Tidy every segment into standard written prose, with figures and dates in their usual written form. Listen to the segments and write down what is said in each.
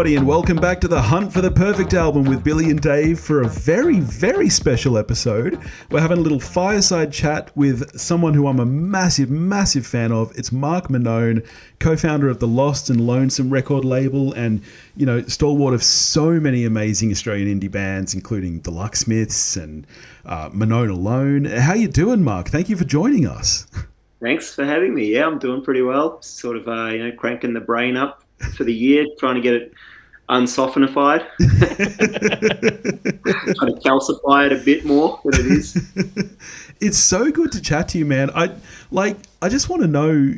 everybody, and welcome back to the Hunt for the Perfect Album with Billy and Dave for a very, very special episode. We're having a little fireside chat with someone who I'm a massive, massive fan of. It's Mark Monnone, co-founder of the Lost and Lonesome record label and, you know, stalwart of so many amazing Australian indie bands, including the Lucksmiths and Monnone Alone. How you doing, Mark? Thank you for joining us. Thanks for having me. Yeah, I'm doing pretty well. Sort of, cranking the brain up for the year, trying to get it unsoftenified, trying to calcify it a bit more than it is. It's so good to chat to you, man. I just want to know,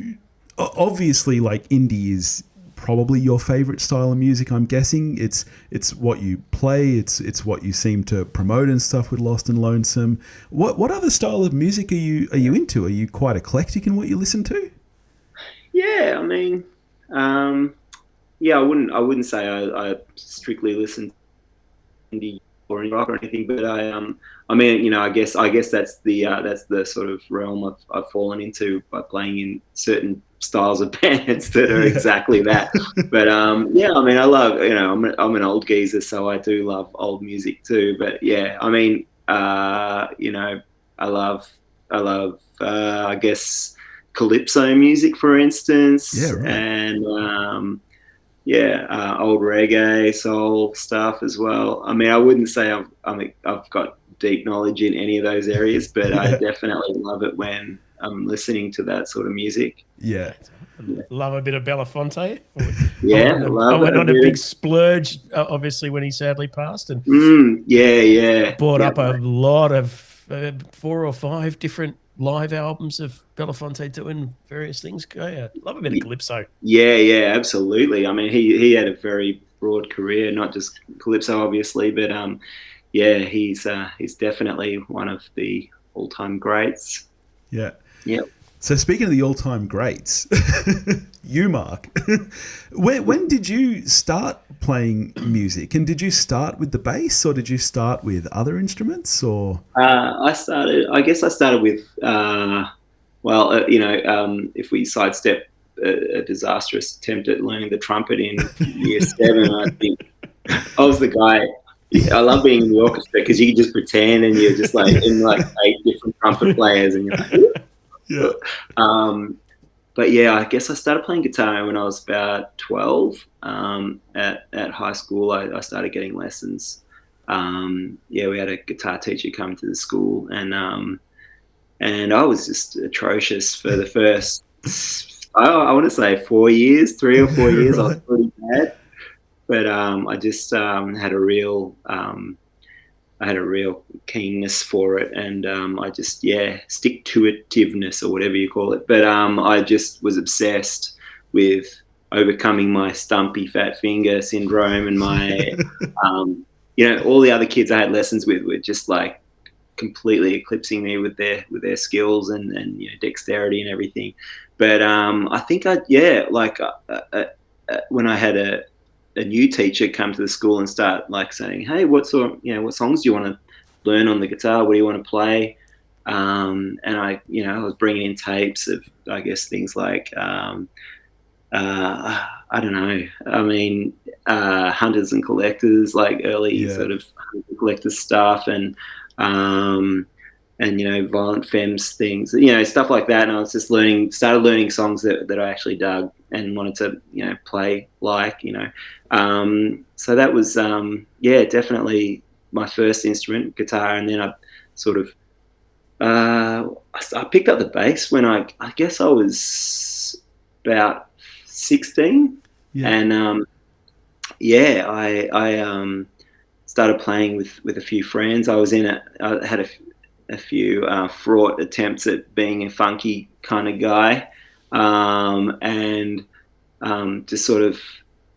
obviously, like, indie is probably your favorite style of music. I'm guessing it's what you play, it's what you seem to promote and stuff with Lost and Lonesome. What other style of music are you into? Are you quite eclectic in what you listen to? Yeah, I mean, I wouldn't say I strictly listen to indie or rock or anything, but I mean, you know, I guess that's the sort of realm I've fallen into by playing in certain styles of bands that are exactly that. But I mean, I love, you know, I'm an old geezer, so I do love old music too. But yeah, I mean, you know, I love I guess calypso music, for instance, yeah, right. and old reggae, soul stuff as well. I mean, I wouldn't say I've got deep knowledge in any of those areas, but I definitely love it when I'm listening to that sort of music. Yeah. Love a bit of Belafonte. I went on a big splurge, obviously, when he sadly passed, and brought up a lot of 4 or 5 different live albums of Belafonte doing various things. Love a bit of calypso. Yeah, absolutely. I mean, he had a very broad career, not just calypso, obviously, but he's definitely one of the all-time greats. Yeah. Yeah. So speaking of the all-time greats, you, Mark, when did you start playing music? And did you start with the bass, or did you start with other instruments? Or I started with if we sidestep a disastrous attempt at learning the trumpet in year 7, I think I was the guy. I love being in the orchestra because you can just pretend and you're just like in like 8 different trumpet players and you're like, yeah. But yeah, I guess I started playing guitar when I was about 12. At high school, I started getting lessons. We had a guitar teacher come to the school, and I was just atrocious for the first, I want to say 3 or 4 years. I was pretty bad. But I just had a real keenness for it, and I just stick-to-itiveness or whatever you call it. But I just was obsessed with overcoming my stumpy fat finger syndrome, and my all the other kids I had lessons with were just like completely eclipsing me with their skills and dexterity and everything. But I think when I had a new teacher come to the school and start like saying, "Hey, what songs do you want to learn on the guitar? What do you want to play?" And I was bringing in tapes of, I guess, things like I don't know. I mean, Hunters and Collectors, like early sort of Hunters and Collectors stuff, and Violent Femmes things, stuff like that. And I was just started learning songs that I actually dug and wanted to, play like. So that was, definitely my first instrument, guitar. And then I sort of, I picked up the bass when I guess I was about 16. Yeah. And, I started playing with a few friends. I had a few fraught attempts at being a funky kind of guy. And just sort of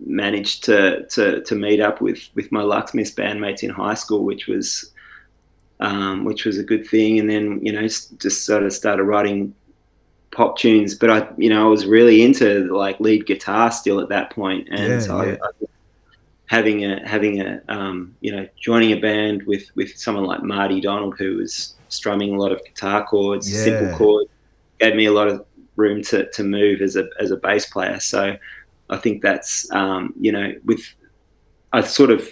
managed to meet up with my Lucksmiths bandmates in high school, which was a good thing. And then just sort of started writing pop tunes. But I was really into like lead guitar still at that point, and I having a joining a band with someone like Marty Donald, who was strumming a lot of guitar chords, simple chords, gave me a lot of room to move as a bass player. So I think that's with I sort of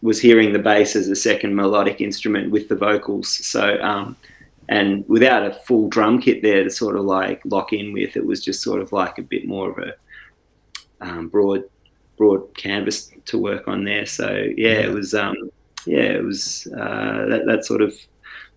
was hearing the bass as a second melodic instrument with the vocals. So, and without a full drum kit there to sort of like lock in with, it was just sort of like a bit more of a broad canvas to work on there. So it was that sort of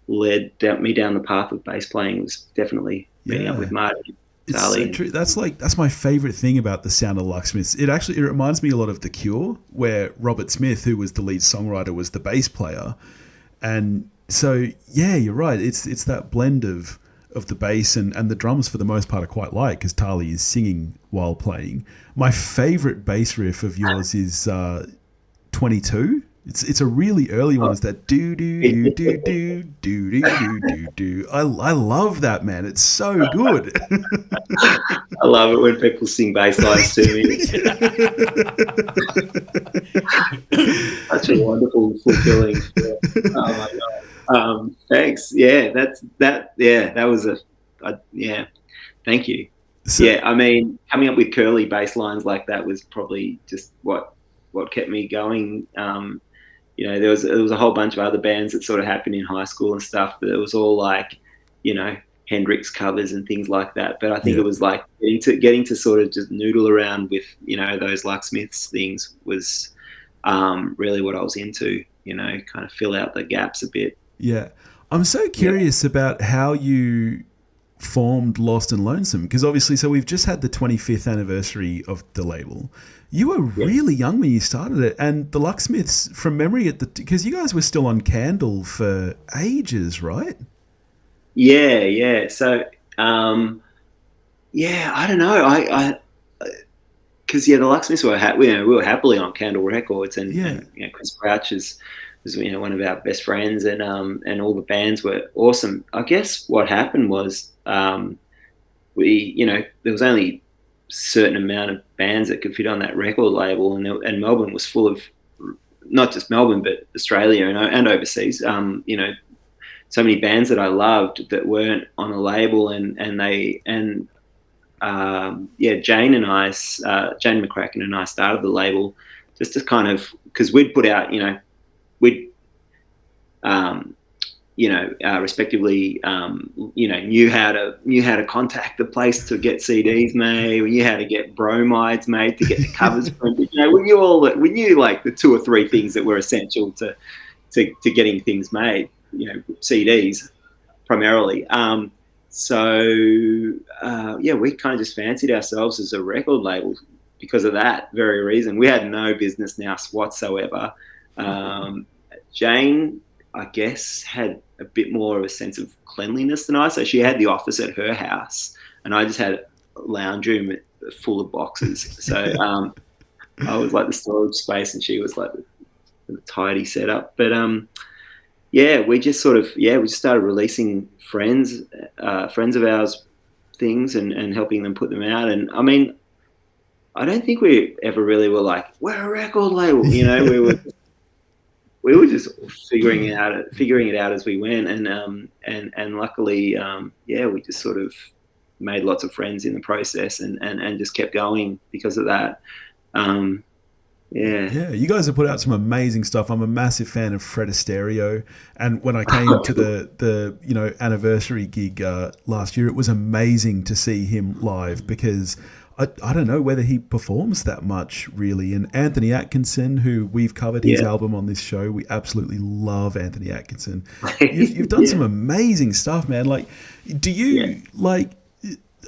led me down the path of bass playing. Was definitely meeting up with Marty. It's so true. That's my favorite thing about the sound of Lucksmiths. It reminds me a lot of The Cure, where Robert Smith, who was the lead songwriter, was the bass player. And so you're right. It's that blend of the bass and the drums for the most part are quite light because Tali is singing while playing. My favorite bass riff of yours is 22. It's a really early one. It's that do do do do do do do do do. I love that, man. It's so good. I love it when people sing bass lines to me. Such a wonderful, fulfilling. Oh my god! Thanks. Yeah, that was thank you. So, I mean, coming up with curly bass lines like that was probably just what kept me going. There was a whole bunch of other bands that sort of happened in high school and stuff, but it was all like, Hendrix covers and things like that. But I think it was like getting to sort of just noodle around with, those Lucksmiths things was really what I was into, kind of fill out the gaps a bit. Yeah. I'm so curious about how you formed Lost and Lonesome, because obviously, so we've just had the 25th anniversary of the label. You were really young when you started it, and the Lucksmiths, from memory, because you guys were still on Candle for ages, right? Yeah. So, I don't know. Because the Lucksmiths were we were happily on Candle Records, and Chris Crouch was one of our best friends, and all the bands were awesome. I guess what happened was there was only certain amount of bands that could fit on that record label, and Melbourne was full of, not just Melbourne but Australia and overseas, so many bands that I loved that weren't on a label, and Jane McCracken and I started the label just to kind of, because we'd put out, respectively, knew how to contact the place to get CDs made. We knew how to get bromides made to get the covers printed. We knew like the two or three things that were essential to getting things made. CDs primarily. We kind of just fancied ourselves as a record label because of that very reason. We had no business nous whatsoever. Jane, I guess, had a bit more of a sense of cleanliness than I. So she had the office at her house, and I just had a lounge room full of boxes. So I was like the storage space, and she was like the tidy setup. But we just sort of we just started releasing friends of ours things and helping them put them out. And I mean, I don't think we ever really were like, we're a record label, we were just figuring it out as we went, and luckily, we just sort of made lots of friends in the process, and just kept going because of that. You guys have put out some amazing stuff. I'm a massive fan of Fred Astaire, and when I came to the anniversary gig last year, it was amazing to see him live, because I don't know whether he performs that much, really. And Anthony Atkinson, who we've covered his album on this show, we absolutely love Anthony Atkinson. You've done some amazing stuff, man. Like, do you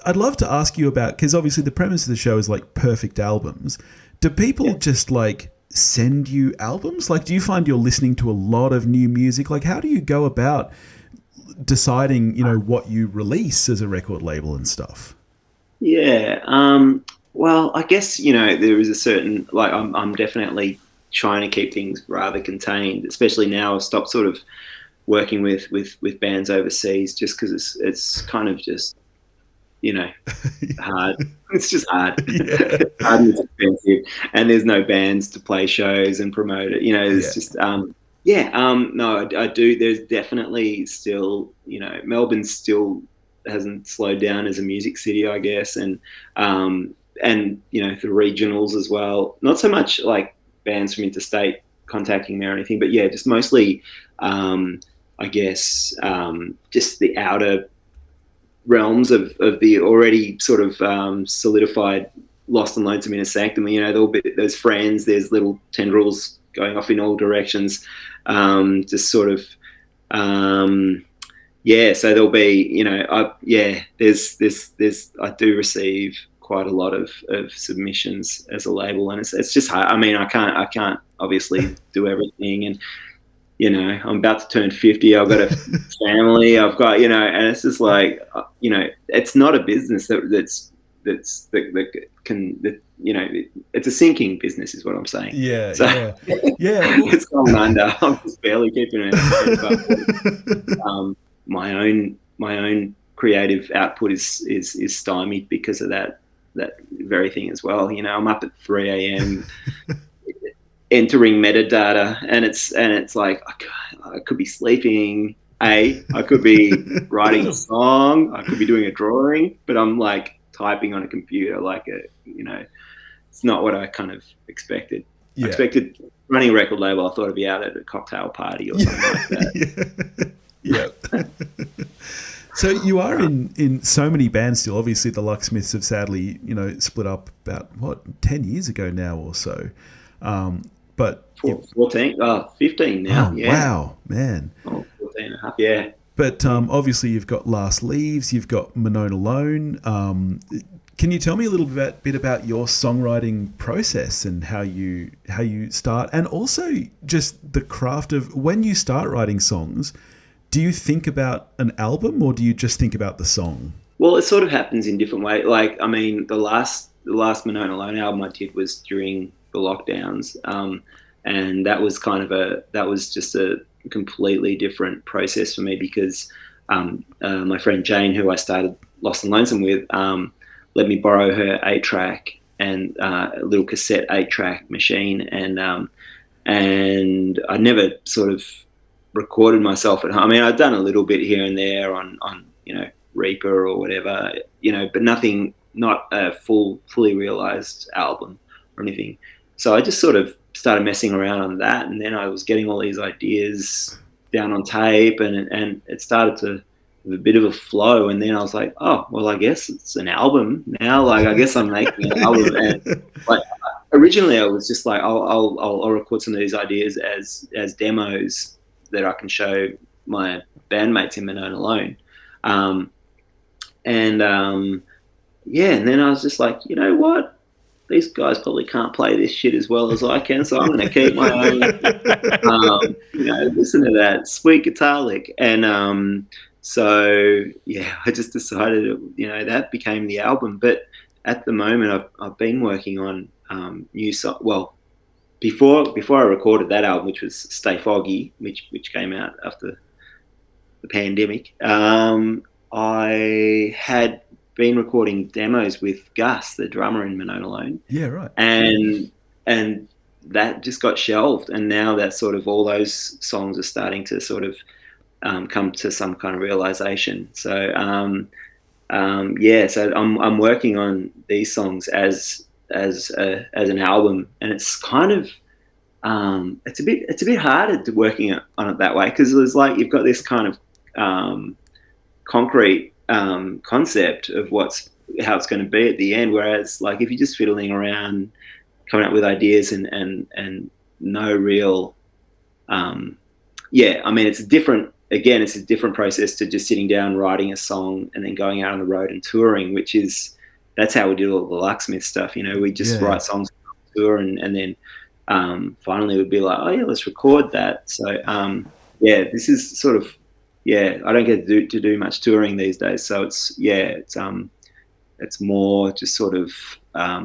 I'd love to ask you about, because obviously the premise of the show is like perfect albums. Do people just like send you albums? Like, do you find you're listening to a lot of new music? Like, how do you go about deciding, what you release as a record label and stuff? Yeah. Well, I guess, there is a certain, like, I'm definitely trying to keep things rather contained, especially now I've stopped sort of working with bands overseas, just because it's kind of just, hard. It's just hard. Hard and expensive, and there's no bands to play shows and promote it. It's just no, I do. There's definitely still, Melbourne still hasn't slowed down as a music city, I guess, and the regionals as well. Not so much like bands from interstate contacting me or anything, but yeah, just mostly, I guess, just the outer realms of the already sort of solidified Lost and Lonesome Inner Sanctum. You know, there's friends, there's little tendrils going off in all directions, just sort of, so there'll be, you know, there's I do receive quite a lot of submissions as a label, and it's just hard. I mean, I can't obviously do everything, and you know, I'm about to turn 50. I've got a family. I've got, you know, and it's just like, you know, it's not a business that you know, it's a sinking business, is what I'm saying. Yeah, so, yeah. It's going under. I'm just barely keeping it. My own creative output is stymied because of that very thing as well. You know, I'm up at 3 a.m. entering metadata, and it's like I could be sleeping. I could be writing a song. I could be doing a drawing, but I'm like typing on a computer. You know, it's not what I kind of expected. Yeah. I expected running a record label. I thought I'd be out at a cocktail party or something like that. Yeah. So you are in so many bands still. Obviously, the Lucksmiths have sadly, you know, split up about 10 years ago now or so. But 15 now. Oh, yeah. Wow, man. 14 and a half, yeah. But obviously you've got Last Leaves, you've got Monnone Alone. Can you tell me a little bit about your songwriting process and how you start, and also just the craft of when you start writing songs? Do you think about an album, or do you just think about the song? Well, it sort of happens in different ways. Like, I mean, the last Monnone Alone album I did was during the lockdowns, and that was just a completely different process for me because my friend Jane, who I started Lost and Lonesome with, let me borrow her 8-track and a little cassette 8-track machine, and I never sort of recorded myself at home. I mean, I'd done a little bit here and there on you know, Reaper or whatever, you know, but nothing, not a fully realized album or anything. So I just sort of started messing around on that, and then I was getting all these ideas down on tape, and it started to have a bit of a flow. And then I was like, oh, well, I guess it's an album now. Like, I guess I'm making an album. And like, originally I was just like, I'll record some of these ideas as demos that I can show my bandmates in Monnone Alone. And then I was just like, you know what? These guys probably can't play this shit as well as I can, so I'm going to keep my own, you know, listen to that sweet guitar lick. And so, yeah, I just decided, you know, that became the album. But at the moment, I've been working on new songs. Well, before I recorded that album, which was Stay Foggy, which came out after the pandemic, I had been recording demos with Gus, the drummer in Monnone Alone. Yeah, right. And that just got shelved, and now that sort of all those songs are starting to sort of come to some kind of realization. So so I'm working on these songs as an album, and it's kind of it's a bit harder to working on it that way, because it's like you've got this kind of concrete concept of how it's going to be at the end, whereas like if you're just fiddling around coming up with ideas and no real I mean, it's a different process to just sitting down, writing a song, and then going out on the road and touring, that's how we did all the Lucksmith stuff. You know, we just write songs on tour, and then finally we'd be like, oh yeah, let's record that. So this is sort of, I don't get to do much touring these days. So it's more just sort of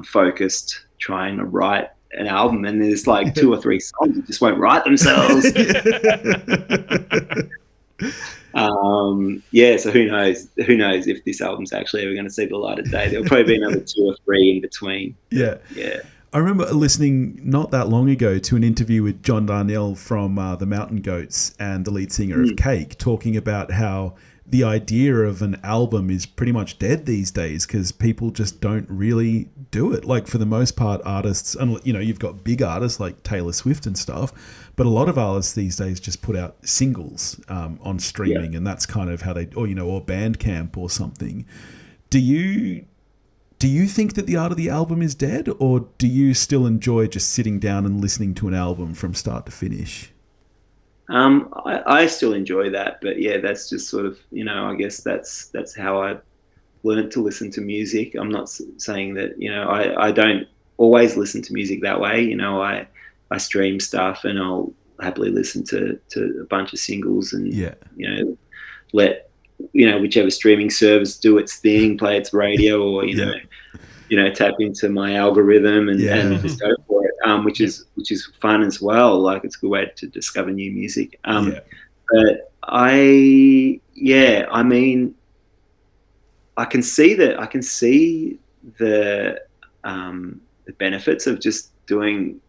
focused, trying to write an album, and there's like 2 or 3 songs that just won't write themselves. So who knows if this album's actually ever going to see the light of day. There'll probably be another 2 or 3 in between. Yeah. I remember listening not that long ago to an interview with John Darnielle from the Mountain Goats and the lead singer of Cake, talking about how the idea of an album is pretty much dead these days because people just don't really do it. Like, for the most part, artists, and you know, you've got big artists like Taylor Swift and stuff, but a lot of artists these days just put out singles on streaming, and that's kind of how they, or Bandcamp or something. Do you think that the art of the album is dead, or do you still enjoy just sitting down and listening to an album from start to finish? I still enjoy that, but yeah, that's just sort of, I guess that's how I learned to listen to music. I'm not saying that, I don't always listen to music that way. I stream stuff and I'll happily listen to a bunch of singles and, let, whichever streaming service do its thing, play its radio, or, tap into my algorithm and just go for it, which is fun as well. Like, it's a good way to discover new music. But I mean, I can see the benefits of just doing,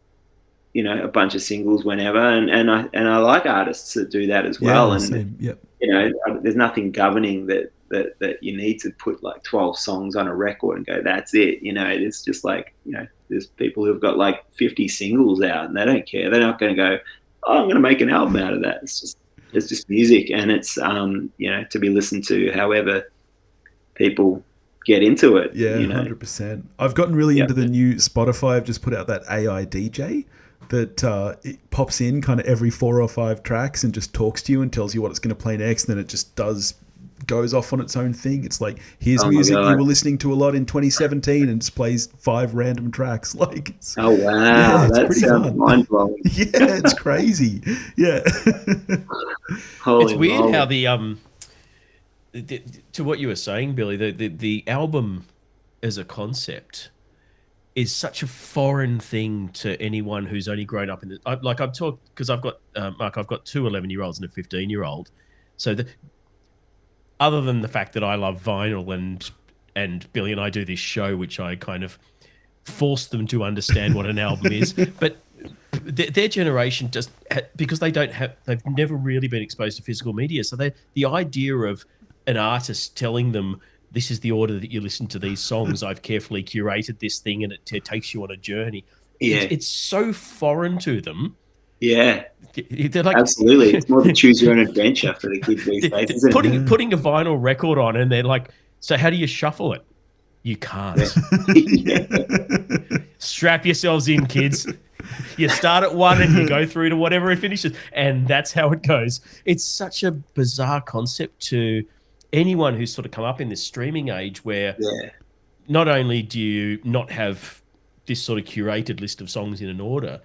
a bunch of singles whenever, and I like artists that do that as well. Same. Yep. There's nothing governing that you need to put like 12 songs on a record and go, that's it. It's just like, there's people who've got like 50 singles out and they don't care. They're not going to go, oh, I'm going to make an album out of that. It's just music, and it's to be listened to however people get into it. 100%. I've gotten really into the new Spotify. I've just put out that AI DJ that it pops in kind of every 4 or 5 tracks and just talks to you and tells you what it's going to play next, and then it just goes off on its own thing. It's like, here's music you were listening to a lot in 2017, and just plays 5 random tracks. Like, oh wow, that sounds mind blowing. Yeah, it's crazy. Yeah. It's weird how the to what you were saying, Billy, the album as a concept is such a foreign thing to anyone who's only grown up in the, I'm talking because I've got Mark, I've got 2 11-year-olds and a 15-year-old. So other than the fact that I love vinyl and Billy and I do this show, which I kind of force them to understand what an album is, but their generation just, because they've never really been exposed to physical media. So the idea of an artist telling them, this is the order that you listen to these songs, I've carefully curated this thing, and it takes you on a journey. Yeah. It's so foreign to them. Yeah, they're like, absolutely. It's more of a choose your own adventure for the kids these days, isn't it? Putting a vinyl record on, and they're like, so how do you shuffle it? You can't. Yeah. Strap yourselves in, kids. You start at 1 and you go through to whatever it finishes, and that's how it goes. It's such a bizarre concept to anyone who's sort of come up in this streaming age, where not only do you not have this sort of curated list of songs in an order,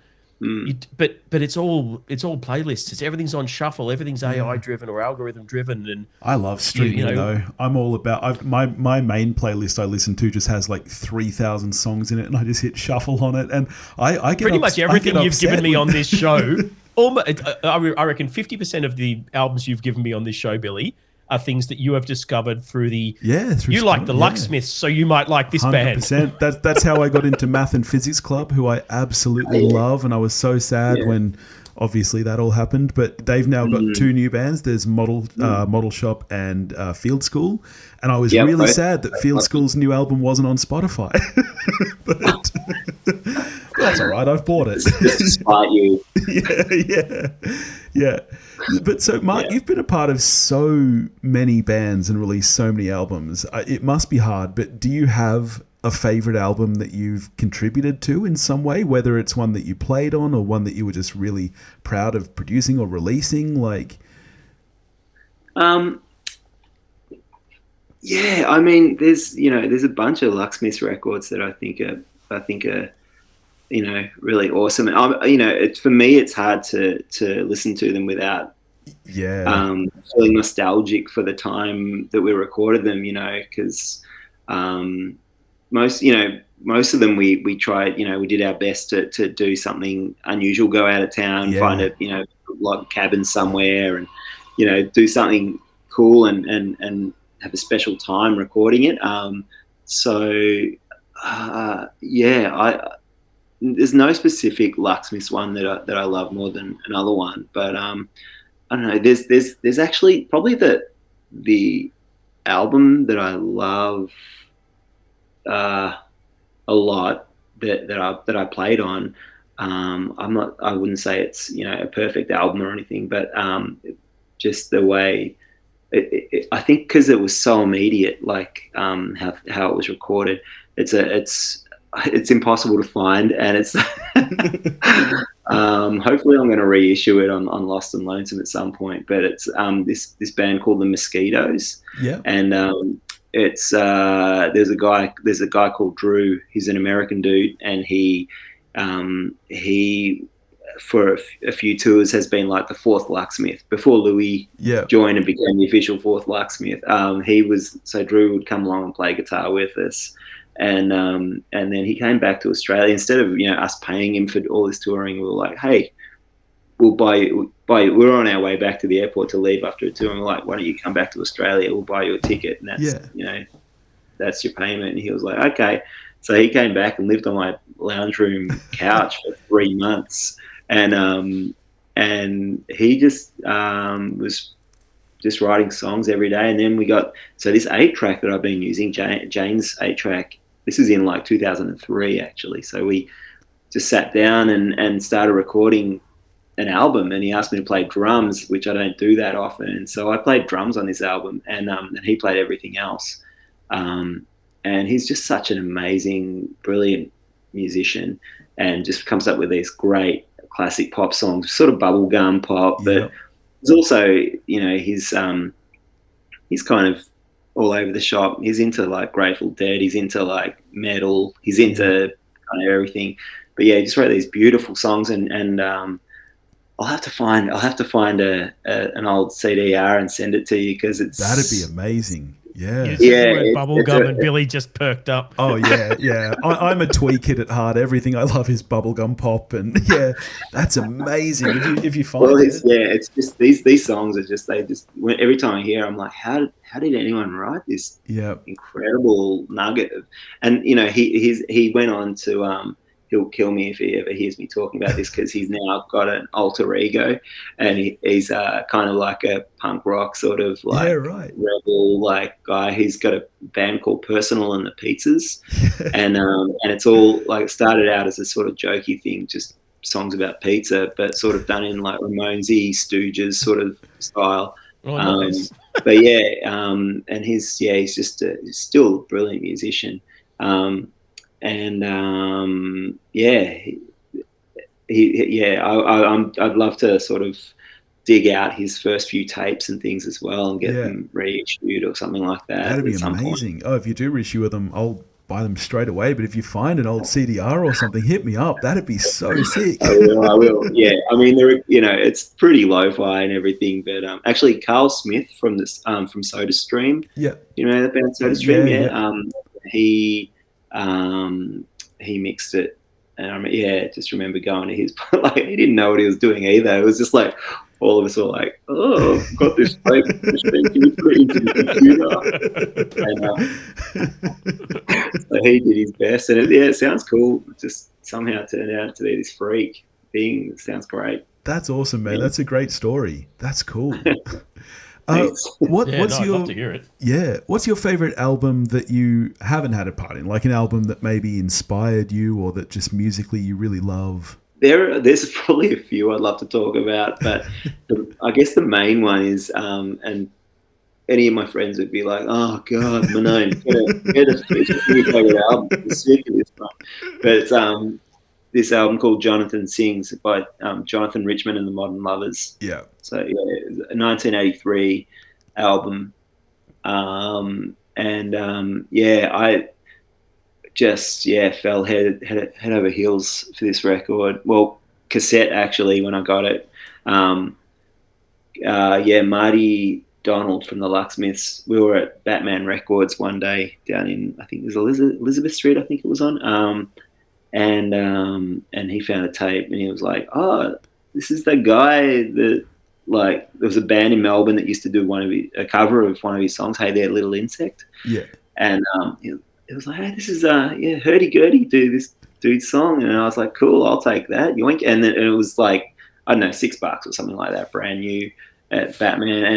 but it's all playlists. Everything's on shuffle. Everything's AI driven or algorithm driven. And I love streaming though. I'm all about my main playlist I listen to just has like 3,000 songs in it, and I just hit shuffle on it, and I get pretty much everything you've given me on this show. I reckon 50% of the albums you've given me on this show, Billy, are things that you have discovered through the you like the Lucksmiths, so you might like this 100%. band. That's how I got into Math and Physics Club, who I absolutely love, and I was so sad when obviously that all happened. But they've now got 2 new bands. There's Model Shop and Field School, and I was really sad that Field School's new album wasn't on Spotify. But that's all right. I've bought it. Just to spite you. Yeah. But so, Mark, you've been a part of so many bands and released so many albums. It must be hard, but do you have a favorite album that you've contributed to in some way, whether it's one that you played on or one that you were just really proud of producing or releasing? Like, I mean, there's a bunch of Lucksmiths records that I think are really awesome. For me, it's hard to listen to them without feeling nostalgic for the time that we recorded them, because most of them we tried, we did our best to do something unusual, go out of town, find a log cabin somewhere, and do something cool and have a special time recording it. there's no specific Lucksmiths one that I love more than another one, but I don't know. There's actually probably the album that I love a lot that I played on. I wouldn't say it's a perfect album or anything, but just the way I think because it was so immediate, like how it was recorded. It's impossible to find, and it's hopefully I'm going to reissue it on Lost and Lonesome at some point. But it's this band called the Mosquitoes, and it's there's a guy called Drew. He's an American dude, and he for a few tours has been like the fourth Lucksmith before Louis joined and became the official fourth Lucksmith. So Drew would come along and play guitar with us. And then he came back to Australia. Instead of us paying him for all this touring, we were like, hey, we'll buy you. We're on our way back to the airport to leave after a tour, and we're like, why don't you come back to Australia? We'll buy you a ticket, and that's that's your payment. And he was like, okay. So he came back and lived on my lounge room couch for 3 months, and he just was just writing songs every day. And then we got this 8-track that I've been using, Jane's 8-track. This is in like 2003 actually. So we just sat down and started recording an album, and he asked me to play drums, which I don't do that often. And so I played drums on this album, and he played everything else. And he's just such an amazing, brilliant musician, and just comes up with these great classic pop songs, sort of bubblegum pop, but there's also, he's kind of all over the shop. He's into like Grateful Dead. He's into like metal. He's into kind of everything. But yeah, he just wrote these beautiful songs, and I'll have to find an old CDR and send it to you, because that'd be amazing. Yeah. Bubblegum, and Billy just perked up. Oh yeah. I'm a twee kid at heart. Everything I love is bubblegum pop, and that's amazing. If you find it's just these songs are just every time I hear, I'm like, how did anyone write this incredible nugget of, and he went on to he'll kill me if he ever hears me talking about this, because he's now got an alter ego, and he's kind of like a punk rock sort of like rebel like guy. He's got a band called Personal and the Pizzas, and it's all like, it started out as a sort of jokey thing, just songs about pizza, but sort of done in like Ramonesy, Stooges sort of style. Nice. But and he's just he's still a brilliant musician. I'd love to sort of dig out his first few tapes and things as well, and get them reissued or something like that. That'd be amazing. Oh, if you do reissue them, I'll buy them straight away. But if you find an old CDR or something, hit me up. That'd be so sick. I will. Yeah, I mean, it's pretty lo-fi and everything. But actually, Carl Smith from SodaStream. Yeah, the band SodaStream. He mixed it, and I just remember going to his, like, he didn't know what he was doing either. It was just like all of us were like, "Oh, I've got this fake machine, can you put it into the computer?" And so he did his best, and it sounds cool. It just somehow turned out to be this freak thing. It sounds great. That's awesome, man. That's a great story. That's cool. I'd love to hear it. Yeah. What's your favorite album that you haven't had a part in? Like an album that maybe inspired you, or that just musically you really love? There's probably a few I'd love to talk about, but I guess the main one is, and any of my friends would be like, "Oh God, Monnone, get a favorite album." I'm sick of this one. But it's this album called Jonathan Sings by Jonathan Richman and the Modern Lovers. Yeah. So a 1983 album, I just fell head over heels for this record. Well, cassette actually when I got it. Marty Donald from the Lucksmiths. We were at Batman Records one day down in, I think it was Elizabeth Street. I think it was on. And he found a tape, and he was like, "Oh, this is the guy that, like, there was a band in Melbourne that used to do a cover of one of his songs, Hey There Little Insect." Yeah. And it was like, "Hey, this is hurdy-gurdy do this dude's song. And I was like, cool, I'll take that. Yoink. And then it was like, I don't know, $6 or something like that, brand new at Batman. I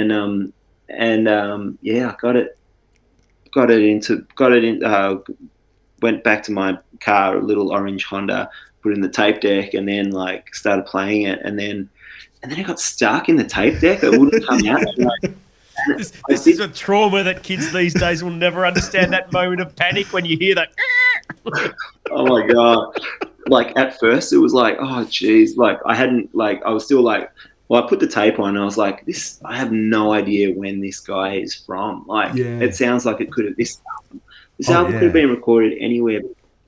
went back to my car, a little orange Honda, put it in the tape deck, and then like started playing it. And then it got stuck in the tape deck. It wouldn't come out. This is a trauma that kids these days will never understand, that moment of panic when you hear that. Oh my God. Like at first it was like, oh geez, like I was still like, well, I put the tape on and I was like, I have no idea when this guy is from. Like it sounds like it could have, this album could have been recorded anywhere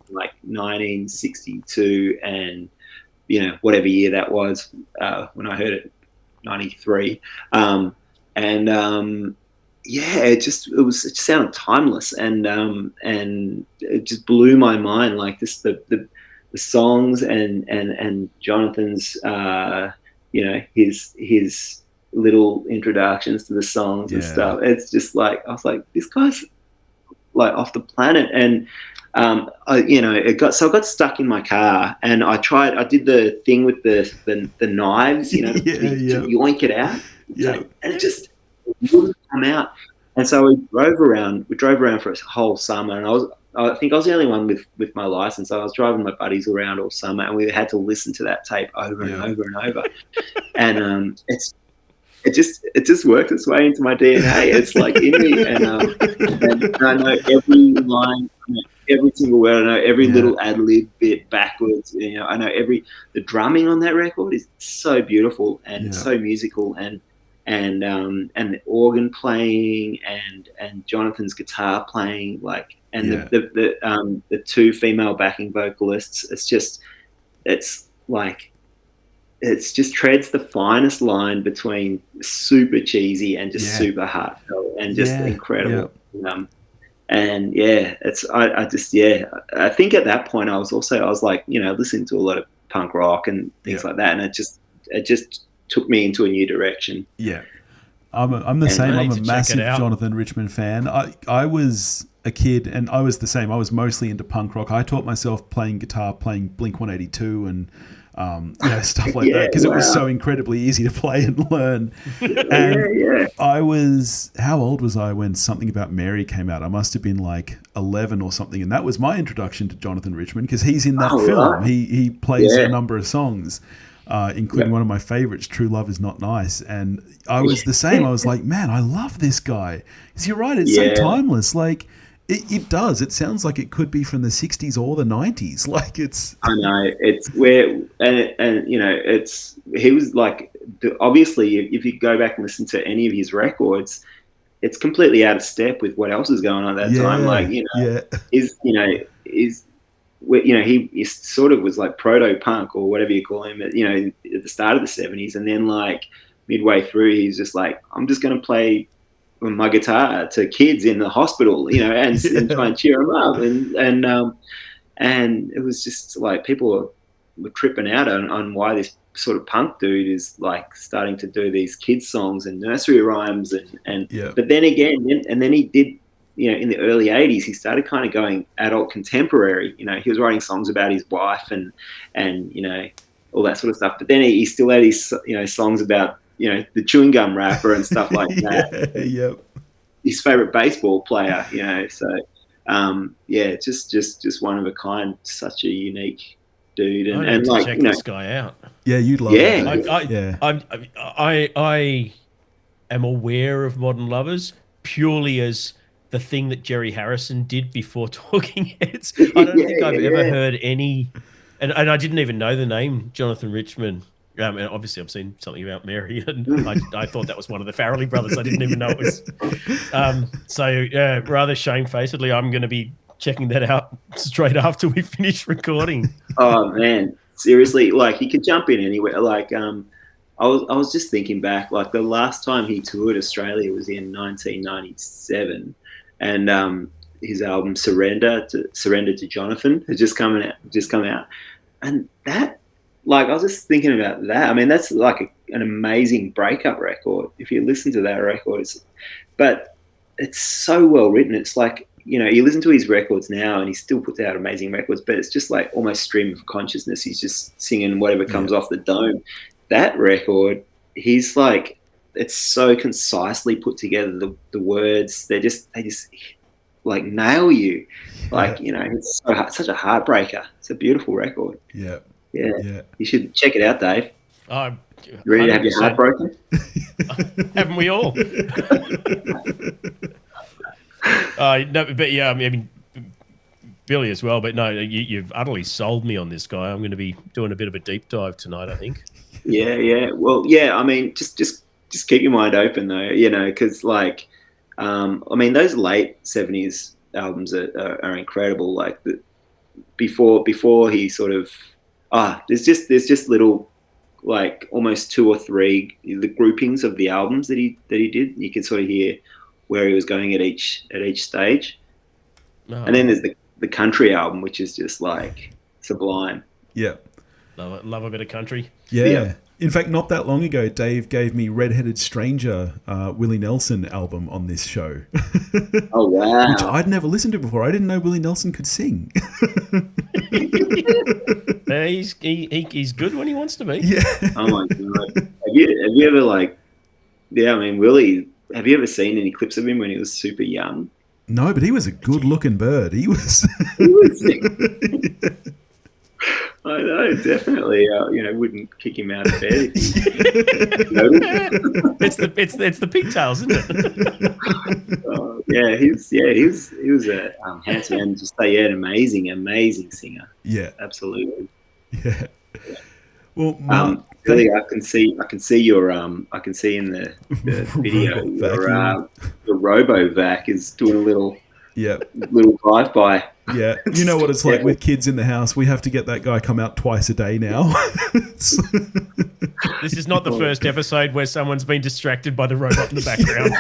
like 1962 and, you know, whatever year that was when I heard it, 93. It just sounded timeless, and it just blew my mind. Like this, the songs and Jonathan's, you know, his little introductions to the songs and stuff. It's just like, I was like, this guy's like off the planet. And I got stuck in my car, and I did the thing with the knives, you know, to yoink it out. And it just wouldn't come out. And so we drove around for a whole summer, and I think I was the only one with my license. So I was driving my buddies around all summer, and we had to listen to that tape over and over and over. And it just worked its way into my DNA. It's like in me, and I know every line, every single word. I know every little ad lib bit backwards. You know, I know the drumming on that record is so beautiful and so musical, and the organ playing and Jonathan's guitar playing, like, and the two female backing vocalists. It just treads the finest line between super cheesy and just super heartfelt and just incredible. I think at that point I was like, you know, listening to a lot of punk rock and things like that, and it just took me into a new direction. I'm the same. I'm a massive Jonathan Richman fan. I was a kid, and I was the same. I was mostly into punk rock. I taught myself playing guitar, playing Blink-182 and stuff like that, because it was so incredibly easy to play and learn. And I was, how old was I when Something About Mary came out? I must have been like 11 or something, and that was my introduction to Jonathan Richman, because he's in that film. Right. He plays a number of songs, including one of my favorites, True Love Is Not Nice. And I was the same. I was like, man, I love this guy. Because you're right, it's so timeless. Like, it does. It sounds like it could be from the 60s or the 90s. Like, it's... I know. It's where... And you know, he was like... Obviously, if you go back and listen to any of his records, it's completely out of step with what else is going on at that time. Like, you know, he sort of was like proto-punk or whatever you call him, at the start of the 70s. And then, like, midway through, he's just like, I'm just going to play my guitar to kids in the hospital, and try and cheer them up. And it was just like people were tripping out on why this sort of punk dude is like starting to do these kids songs and nursery rhymes but then again, and then he did, in the early 80s, he started kind of going adult contemporary. He was writing songs about his wife and all that sort of stuff. But then he still had his, songs about, the chewing gum rapper and stuff like that. His favorite baseball player, so just one of a kind, such a unique dude. And like, check this guy out. Yeah, you'd love it. I am aware of Modern Lovers purely as the thing that Jerry Harrison did before Talking Heads. I don't think I've ever heard any, and I didn't even know the name Jonathan Richman. And obviously I've seen Something About Mary, and I thought that was one of the Farrelly brothers. I didn't even know it was. Rather shamefacedly, I'm going to be checking that out straight after we finish recording. Oh man, seriously, like he could jump in anywhere. Like I was just thinking back, like the last time he toured Australia was in 1997, and his album Surrender to Jonathan had just come out, and that. Like, I was just thinking about that. I mean, that's like an amazing breakup record. If you listen to that record, but it's so well written. It's like you listen to his records now and he still puts out amazing records, but it's just like almost stream of consciousness. He's just singing whatever comes off the dome. That record, he's like, it's so concisely put together. The words, they just like nail you. Like, it's such a heartbreaker. It's a beautiful record. Yeah. You should check it out, Dave. Oh, ready to have your heart broken? Haven't we all? No, but yeah, I mean, Billy as well. But no, you've utterly sold me on this guy. I'm going to be doing a bit of a deep dive tonight, I think. Yeah. Well, yeah. I mean, just keep your mind open though. Because like, I mean, those late '70s albums are incredible. Like before he sort of there's just little, like almost 2 or 3 the groupings of the albums that he did. You can sort of hear where he was going at each stage. And then there's the country album, which is just like sublime. Yeah. Love a bit of country. Yeah. In fact, not that long ago, Dave gave me Red-Headed Stranger, Willie Nelson album on this show. Oh, wow. Which I'd never listened to before. I didn't know Willie Nelson could sing. He's good when he wants to be. Yeah. Oh, my God. Have you ever, like, I mean, Willie, have you ever seen any clips of him when he was super young? No, but he was a good-looking bird. He was... I know, definitely. Wouldn't kick him out of bed. It's the pigtails, isn't it? He was a handsome man. Just an amazing singer. Yeah, absolutely. Yeah. Well, really, I can see in the video your Robo-Vac is doing a little drive-by. Yeah, you know what it's like with kids in the house. We have to get that guy come out twice a day now. This is not the first episode where someone's been distracted by the robot in the background.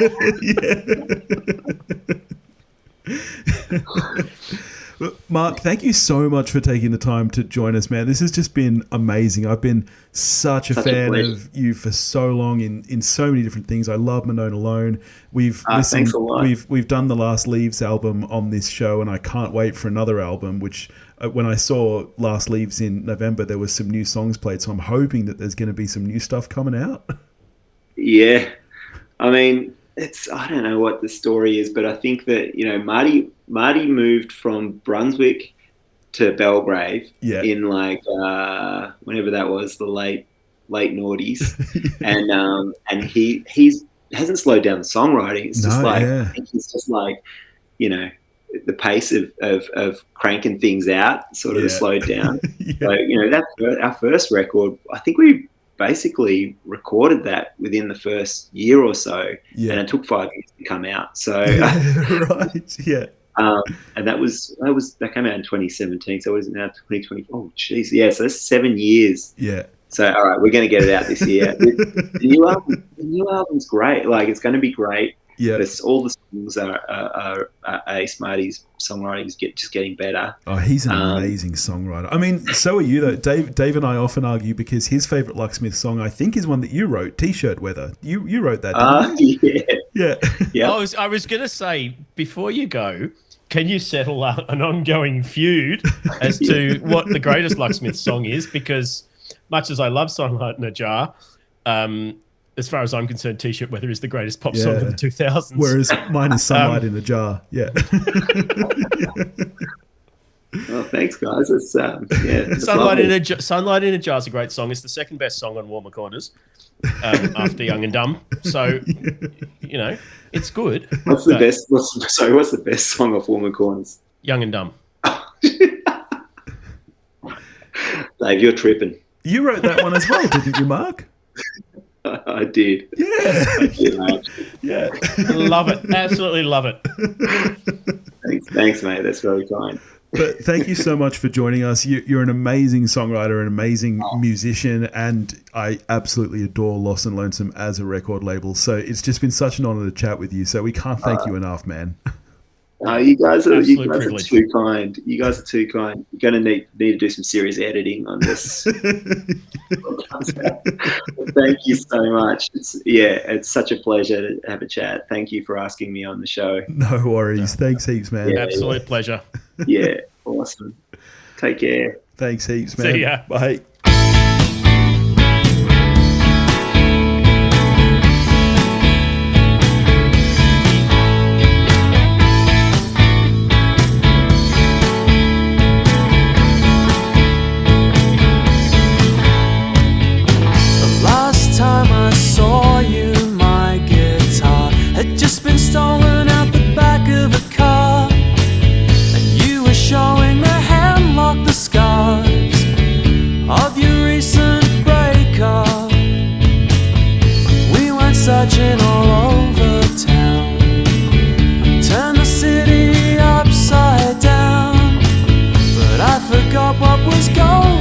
Mark, thank you so much for taking the time to join us, man. This has just been amazing. I've been such a fan of you for so long in so many different things. I love Monnone Alone. We've listened. Thanks a lot. We've done the Last Leaves album on this show, and I can't wait for another album. Which when I saw Last Leaves in November, there was some new songs played. So I'm hoping that there's going to be some new stuff coming out. Yeah, I mean, I don't know what the story is, but I think that Marty moved from Brunswick to Belgrave in like whenever that was, the late noughties, and he hasn't slowed down the songwriting. It's just I think he's just like the pace of cranking things out sort of slowed down. So our first record, I think we basically recorded that within the first year or so, and it took 5 years to come out. So and that came out in 2017. So what is it now? 2020. Oh, jeez. Yeah. So that's 7 years. Yeah. So all right, we're going to get it out this year. The new album's great. Like, it's going to be great. Yeah. All the songs are Ace Marty's songwriting is just getting better. Oh, he's an amazing songwriter. I mean, so are you though. Dave and I often argue because his favorite Lucksmiths song, I think, is one that you wrote, T-shirt Weather. You wrote that, didn't you? Yeah. I was going to say, before you go, can you settle an ongoing feud as to what the greatest Lucksmiths song is? Because much as I love Sunlight in a Jar, as far as I'm concerned, T-shirt Weather is the greatest pop song of the 2000s. Whereas mine is Sunlight in a Jar. Yeah. Oh, thanks, guys. It's Sunlight in a Jar is a great song. It's the second best song on Warmer Corners after Young and Dumb. So, it's good. What's the best song off Warmer Corners? Young and Dumb. Dave, you're tripping. You wrote that one as well, didn't you, Mark? I did. Yeah. I did. Yeah. Love it. Absolutely love it. Thanks, mate. That's very kind. But thank you so much for joining us. You're an amazing songwriter, an amazing musician, and I absolutely adore Lost and Lonesome as a record label. So it's just been such an honor to chat with you. So we can't thank you enough, man. You guys are too kind. You guys are too kind. You're going to need to do some serious editing on this. Thank you so much. It's such a pleasure to have a chat. Thank you for asking me on the show. No worries. Thanks heaps, man. Absolute pleasure. Yeah, awesome. Take care. Thanks heaps, man. See ya. Bye. Just been stolen out the back of a car, and you were showing the handlock, the scars of your recent breakup. We went searching all over town, turned the city upside down, but I forgot what was going